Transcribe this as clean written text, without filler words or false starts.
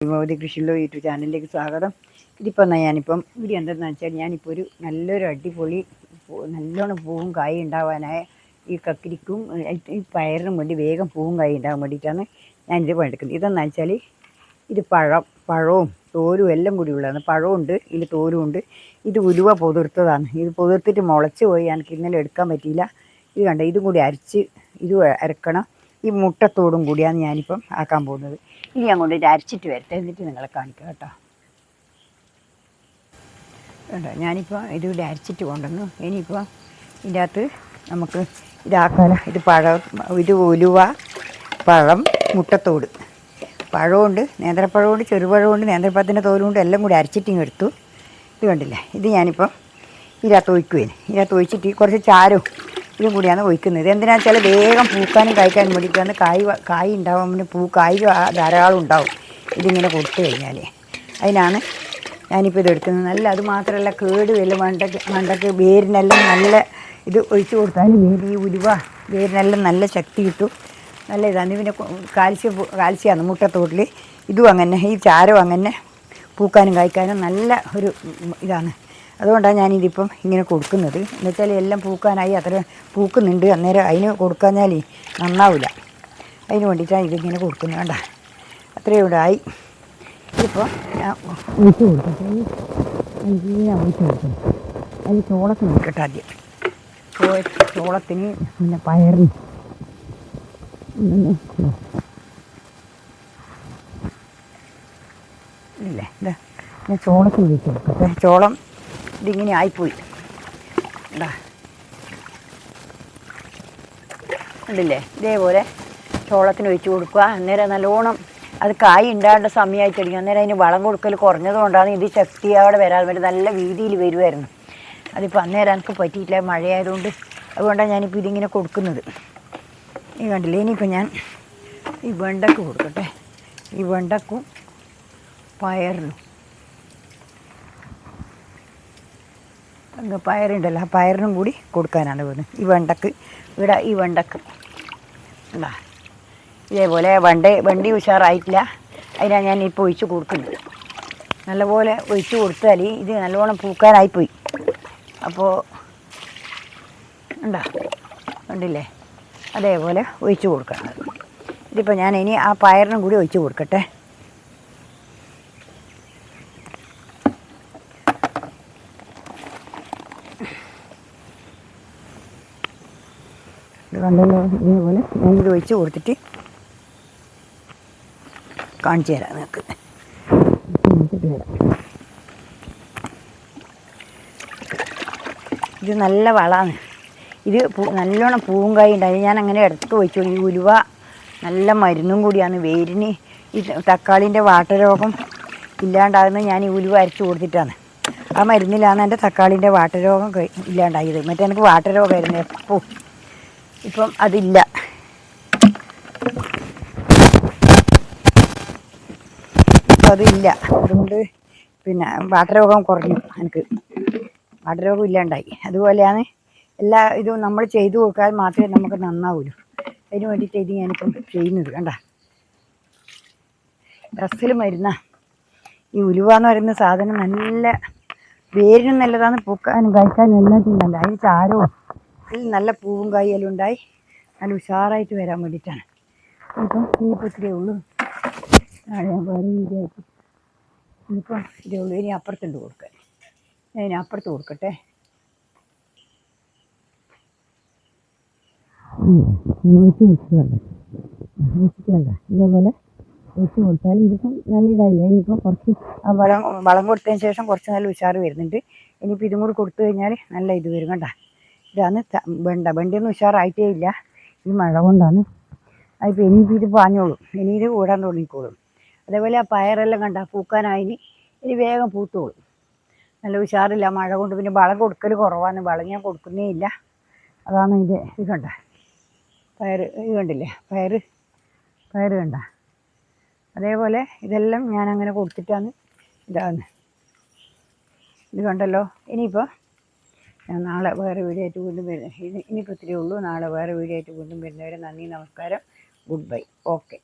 Bhagavathi കൃഷിയുള്ള YouTube ചാനലിലേക്ക് സ്വാഗതം. ഇതിപ്പോൾ ഞാനിപ്പം ഇവിടെ എന്തെന്ന് വെച്ചാൽ ഞാനിപ്പോൾ ഒരു നല്ലൊരു അടിപൊളി നല്ലോണം പൂവും കായും ഉണ്ടാവാനായ ഈ കക്കിരിക്കും ഈ പയറിനും വേണ്ടി വേഗം പൂവും കായും ഉണ്ടാകാൻ വേണ്ടിയിട്ടാണ് ഞാനിത് പണിയെടുക്കുന്നത്. ഇതെന്ന് വെച്ചാൽ ഇത് പഴവും തോലും എല്ലാം കൂടി ഉള്ളതാണ്. പഴമുണ്ട്, ഇതിൽ തോലുമുണ്ട്. ഇത് ഉലുവ പൊതിർത്തതാണ്. ഇത് പൊതിർത്തിട്ട് മുളച്ച് പോയി എനിക്ക് ഇന്നലെ എടുക്കാൻ പറ്റിയില്ല. ഇത് കണ്ട, ഇതും കൂടി അരച്ച് ഇത് അരക്കണം. ഈ മുട്ടത്തോടും കൂടിയാണ് ഞാനിപ്പം ആക്കാൻ പോകുന്നത്. ഇനി ഞാൻ കൊണ്ടിട്ട് അരച്ചിട്ട് വരട്ടെ, എന്നിട്ട് നിങ്ങളെ കാണിക്കാം കേട്ടോ. കേട്ടോ, ഞാനിപ്പോൾ ഇതിവിടെ അരച്ചിട്ട് കൊണ്ടുവന്നു. ഇനിയിപ്പോൾ ഇതിൻ്റെ അകത്ത് നമുക്ക് ഇതാക്കാലോ. ഇത് ഉലുവ, പഴം, മുട്ടത്തോട്, പഴമുണ്ട്, നേന്ത്രപ്പഴമുണ്ട്, ചെറുപഴമുണ്ട്, നേന്ത്രപ്പഴത്തിൻ്റെ തോലുമുണ്ട്, എല്ലാം കൂടി അരച്ചിട്ടിങ് എടുത്തു. ഇത് കണ്ടില്ലേ, ഇത് ഞാനിപ്പോൾ ഇതിനകത്ത് ഒഴിക്കുവേന്. ഇതിനകത്ത് ഒഴിച്ചിട്ട് കുറച്ച് ചാരവും ഇതും കൂടിയാണ് ഒഴിക്കുന്നത്. എന്തിനാണെന്ന് വെച്ചാൽ വേഗം പൂക്കാനും കായ്ക്കാനും വേണ്ടിയിട്ടാണ്. കായ് ഉണ്ടാകുമ്പോൾ കായ് ധാരാളം ഉണ്ടാവും ഇതിങ്ങനെ കൊടുത്തു കഴിഞ്ഞാൽ. അതിനാണ് ഞാനിപ്പോൾ ഇത് എടുക്കുന്നത്. നല്ല അത് മാത്രമല്ല, കേട് വല്ല മണ്ടക്ക് വേരിനെല്ലാം നല്ല ഇത് ഒഴിച്ച് കൊടുത്താൽ ഈ ഉലുവ വേരിനെല്ലാം നല്ല ശക്തി കിട്ടും. നല്ല ഇതാണ്. പിന്നെ കാൽസ്യമാണ് മുട്ടത്തോട്ടിൽ. ഇതും അങ്ങനെ, ഈ ചാരവും അങ്ങനെ പൂക്കാനും കായ്ക്കാനും നല്ല ഒരു ഇതാണ്. അതുകൊണ്ടാണ് ഞാനിതിപ്പം ഇങ്ങനെ കൊടുക്കുന്നത്. എന്നുവെച്ചാൽ എല്ലാം പൂക്കാനായി, അത്ര പൂക്കുന്നുണ്ട്, അന്നേരം അതിന് കൊടുക്കാഞ്ഞാൽ നന്നാവില്ല. അതിന് വേണ്ടിയിട്ടാണ് ഇതിങ്ങനെ കൊടുക്കുന്നത്. വേണ്ട, അത്രയും ഇവിടെ ആയി. ഇതിപ്പോൾ ഞാൻ ഒഴിച്ച് കൊടുക്കട്ടെ. ഞാൻ ഒഴിച്ച് കൊടുക്കണം. അതിന് ചോളത്തിന് കൊടുക്കട്ടെ ആദ്യം. ചോളത്തിന് പിന്നെ പയറിന് ഇല്ലേ, ഇതാ ഞാൻ ചോളത്തിന് ഒഴിച്ച് കൊടുക്കട്ടെ. ചോളം ഇതിങ്ങനെ ആയിപ്പോയി. എന്താ ഉണ്ടല്ലേ, ഇതേപോലെ ചോളത്തിന് ഒഴിച്ച് കൊടുക്കുക. അന്നേരം നല്ലോണം അത് കായ് ഉണ്ടാകേണ്ട സമയമായി തുടങ്ങി. അന്നേരം അതിന് വളം കൊടുക്കൽ കുറഞ്ഞതുകൊണ്ടാണ് ഇത് ശക്തിയോടെ വരാൻ വേണ്ടി നല്ല രീതിയിൽ വരുമായിരുന്നു. അതിപ്പോൾ അന്നേരം എനിക്ക് പറ്റിയിട്ടില്ല, മഴയായതുകൊണ്ട്. അതുകൊണ്ടാണ് ഞാനിപ്പോൾ ഇതിങ്ങനെ കൊടുക്കുന്നത്. ഈ കണ്ടില്ലേ. ഇനിയിപ്പോൾ ഞാൻ ഈ വെണ്ടയ്ക്ക് കൊടുക്കട്ടെ. ഈ വെണ്ടയ്ക്കും പയറിനും പയറുണ്ടല്ലോ, ആ പയറിനും കൂടി കൊടുക്കാനാണ് പോകുന്നത്. ഈ വെണ്ടയ്ക്ക് ഇവിടെ ഈ വെണ്ടയ്ക്ക് എന്താ ഇതേപോലെ വണ്ടി ഉഷാറായിട്ടില്ല. അതിനാണ് ഞാൻ ഇപ്പോൾ ഒഴിച്ച് കൊടുക്കുന്നത്. നല്ലപോലെ ഒഴിച്ച് കൊടുത്താൽ ഇത് നല്ലോണം പൂക്കാനായിപ്പോയി. അപ്പോൾ ഉണ്ടാ കണ്ടില്ലേ, അതേപോലെ ഒഴിച്ച് കൊടുക്കണം. ഇതിപ്പോൾ ഞാൻ ഇനി ആ പയറിനും കൂടി ഒഴിച്ച് കൊടുക്കട്ടെ. ഇത് കണ്ടല്ലോ, ഇതേപോലെ ഞാനിത് ഒഴിച്ച് കൊടുത്തിട്ട് കാണിച്ചു തരാം നിങ്ങൾക്ക്. ഇത് നല്ല വളമാണ്. ഇത് നല്ലോണം പൂവും കായും ഉണ്ടായി. ഞാൻ അങ്ങനെ എടുത്ത് ഒഴിച്ചു. ഈ ഉലുവ നല്ല മരുന്നും കൂടിയാണ് വേരിന്. ഈ തക്കാളിൻ്റെ വാട്ടരോഗം ഇല്ലാണ്ടാകുന്നത് ഞാൻ ഈ ഉലുവ അരച്ച് കൊടുത്തിട്ടാണ്. ആ മരുന്നിലാണ് എൻ്റെ തക്കാളിൻ്റെ വാട്ടരോഗം ഇല്ലാണ്ടായത്. മറ്റേ എനിക്ക് വാട്ടരോഗമായിരുന്നു എപ്പോൾ. ഇപ്പം അതില്ല. ഇപ്പം അതില്ല. അതുകൊണ്ട് പിന്നെ വാട്ടരോഗം കുറഞ്ഞു. എനിക്ക് വാട്ടരോഗം ഇല്ലാണ്ടായി. അതുപോലെയാണ് എല്ലാ ഇതും നമ്മൾ ചെയ്തു കൊടുക്കാൻ മാത്രമേ നമുക്ക് നന്നാവുള്ളൂ. അതിന് വേണ്ടിയിട്ട് ഇത് ഞാനിപ്പം ചെയ്യുന്നത്. കണ്ട, ഡ്രസ്സിൽ മരുന്ന ഈ ഉലുവ എന്ന് പറയുന്ന സാധനം നല്ല വേരിനും നല്ലതാണ്, പൂക്കാനും കഴിക്കാനും എല്ലാത്തിനും നല്ല. അതിന് ചാരവും അതിൽ നല്ല പൂവും കായെല്ലാം ഉണ്ടായി നല്ല ഉഷാറായിട്ട് വരാൻ വേണ്ടിയിട്ടാണ്. ഇപ്പം ഇനിയിപ്പോൾ ഇത്രയേ ഉള്ളൂ. നാളെ ഞാൻ വേറെ രീതിയായിട്ട് ഇനിയിപ്പം ഇതേ ഉള്ളൂ. ഇനി അപ്പുറത്തുണ്ട് കൊടുക്കാൻ. ഞാൻ ഇനി അപ്പുറത്ത് കൊടുക്കട്ടെ. ഒഴിച്ച് കൊടുത്തതല്ല, ഇതേപോലെ ഒഴിച്ച് കൊടുത്താൽ ഇതിപ്പം നല്ല ഇതായില്ല. ഇനിയിപ്പം കുറച്ച് ആ വളം കൊടുത്തതിന് ശേഷം കുറച്ച് നല്ല ഉഷാറ് വരുന്നുണ്ട്. ഇനിയിപ്പോൾ ഇതും കൂടി കൊടുത്തു കഴിഞ്ഞാൽ നല്ല ഇത് വരും. കണ്ട, ഇതാണ് വെണ്ടയൊന്നും ഉഷാറായിട്ടേ ഇല്ല. ഈ മഴ കൊണ്ടാണ്. അതിപ്പോൾ ഇനിയിപ്പോൾ ഇത് പാഞ്ഞോളും, ഇനി ഇത് ഓടാൻ തുടങ്ങിക്കോളും. അതേപോലെ ആ പയറെല്ലാം കണ്ട പൂക്കാനായി ഇനി വേഗം പൂത്തോളും. നല്ല ഉഷാറില്ല മഴ കൊണ്ട്. പിന്നെ വളം കൊടുക്കൽ കുറവാണ്. വളം ഞാൻ കൊടുക്കുന്നേ ഇല്ല. അതാണ് ഇത്. ഇത് കണ്ട പയറ്, ഇത് കണ്ടില്ലേ പയറ് കണ്ട. അതേപോലെ ഇതെല്ലാം ഞാൻ അങ്ങനെ കൊടുത്തിട്ടാണ് ഇതാണ്. ഇത് കണ്ടല്ലോ. ഇനിയിപ്പോൾ ഞാൻ നാളെ വേറെ വീഡിയോ ആയിട്ട് വീണ്ടും വരുന്നത്. ഇനിയിപ്പോൾ ഇത്രയേ ഉള്ളൂ. നാളെ വേറെ വീഡിയോ ആയിട്ട് വീണ്ടും വരുന്നവരെ നന്ദി, നമസ്കാരം, ഗുഡ് ബൈ. ഓക്കെ.